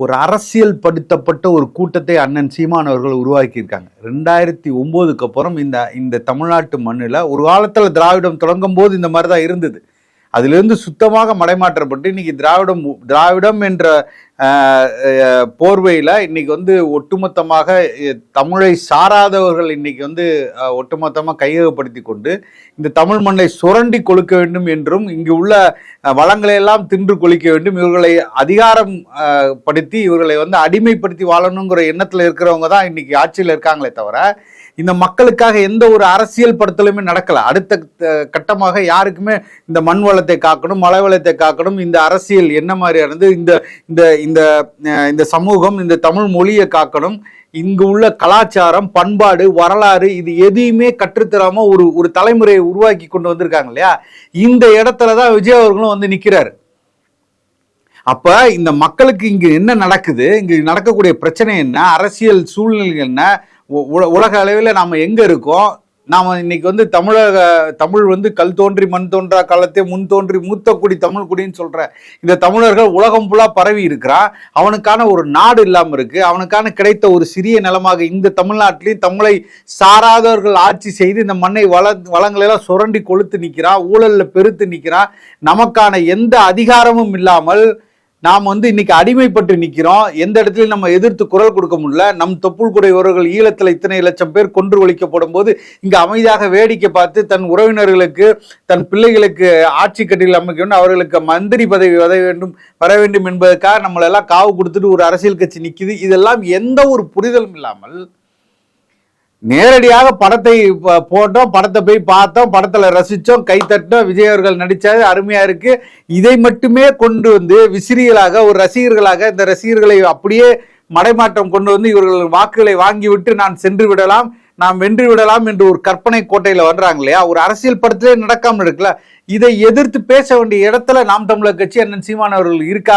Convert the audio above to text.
ஒரு அரசியல் படுத்தப்பட்ட ஒரு கூட்டத்தை அண்ணன் சீமான் அவர்கள் உருவாக்கியிருக்காங்க. 2009க்கு அப்புறம் இந்த தமிழ்நாட்டு மண்ணில் ஒரு காலத்தில் திராவிடம் தொடங்கும் போது இந்த மாதிரி தான் இருந்தது. அதிலிருந்து சுத்தமாக மடைமாற்றப்பட்டு இன்னைக்கு திராவிடம் என்ற போர்வையில் இன்னைக்கு ஒட்டுமொத்தமாக தமிழை சாராதவர்கள் இன்னைக்கு ஒட்டுமொத்தமாக கையகப்படுத்தி கொண்டு இந்த தமிழ் மண்ணை சுரண்டி கொழுக்க வேண்டும் என்றும் இங்கு உள்ள வளங்களை எல்லாம் தின்று கொளிக்க வேண்டும், இவர்களை அதிகாரம் படுத்தி இவர்களை அடிமைப்படுத்தி வாழணுங்கிற எண்ணத்தில் இருக்கிறவங்க தான் இன்னைக்கு ஆட்சியில் இருக்காங்களே தவிர இந்த மக்களுக்காக எந்த ஒரு அரசியல் படுத்தலுமே நடக்கல. அடுத்த கட்டமாக யாருக்குமே இந்த மண் வளத்தை காக்கணும், மலை வளத்தை காக்கணும், இந்த அரசியல் என்ன மாதிரியானது, இந்த சமூகம், இந்த தமிழ் மொழியை காக்கணும், இங்கு உள்ள கலாச்சாரம், பண்பாடு, வரலாறு, இது எதையுமே கற்றுத்தராம ஒரு தலைமுறையை உருவாக்கி கொண்டு வந்திருக்காங்க இல்லையா. இந்த இடத்துலதான் விஜய் அவர்களும் நிக்கிறாரு. அப்ப இந்த மக்களுக்கு இங்கு என்ன நடக்குது, இங்கு நடக்கக்கூடிய பிரச்சனை என்ன, அரசியல் சூழ்நிலை என்ன, உலக அளவில் நாம எங்க இருக்கோம், நாம இன்னைக்கு தமிழ் கல் தோன்றி மண் தோன்றா காலத்தே முன் தோன்றி மூத்த குடி தமிழ் குடின்னு சொல்ற இந்த தமிழர்கள் உலகம் ஃபுல்லா பரவி இருக்கிறான். அவனுக்கான ஒரு நாடு இல்லாம இருக்கு. அவனுக்கான கிடைத்த ஒரு சிறிய நிலமாக இந்த தமிழ்நாட்டிலையும் தமிழை சாராதவர்கள் ஆட்சி செய்து இந்த மண்ணை வளங்களை எல்லாம் சுரண்டி கொளுத்து நிற்கிறான், ஊழல்ல பெருத்து நிற்கிறான். நமக்கான எந்த அதிகாரமும் இல்லாமல் நாம் இன்னைக்கு அடிமைப்பட்டு நிற்கிறோம். எந்த இடத்துலையும் நம்ம எதிர்த்து குரல் கொடுக்க முடியல. நம் தொப்புள் குடையவர்கள் ஈழத்தில் இத்தனை லட்சம் பேர் கொன்று ஒழிக்கப்படும் போது இங்கு அமைதியாக வேடிக்கை பார்த்து தன் உறவினர்களுக்கு, தன் பிள்ளைகளுக்கு ஆட்சி கட்டில் அமைக்க வேண்டும், அவர்களுக்கு மந்திரி பதவி வர வேண்டும் என்பதற்காக நம்மளெல்லாம் காவு கொடுத்துட்டு ஒரு அரசியல் கட்சி நிற்குது. இதெல்லாம் எந்த ஒரு புரிதலும் இல்லாமல் நேரடியாக படத்தை போட்டோம், படத்தை போய் பார்த்தோம், படத்துல ரசிச்சோம், கை தட்டோம், விஜய் அவர்கள் நடிச்சாரு, அருமையா இருக்கு, இதை மட்டுமே கொண்டு விசிறிகளாக ஒரு ரசிகர்களாக இந்த ரசிகர்களை அப்படியே மடைமாற்றம் கொண்டு இவர்கள் வாக்குகளை வாங்கிவிட்டு நான் சென்று விடலாம், நாம் வென்று விடலாம் என்று ஒரு கற்பனை கோட்டையில வர்றாங்க இல்லையா. ஒரு அரசியல் படத்திலே நடக்காமல் இருக்குல்ல. இதை எதிர்த்து பேச வேண்டிய இடத்துல நாம் தமிழர் கட்சி அண்ணன் சீமான் அவர்கள் இருக்கா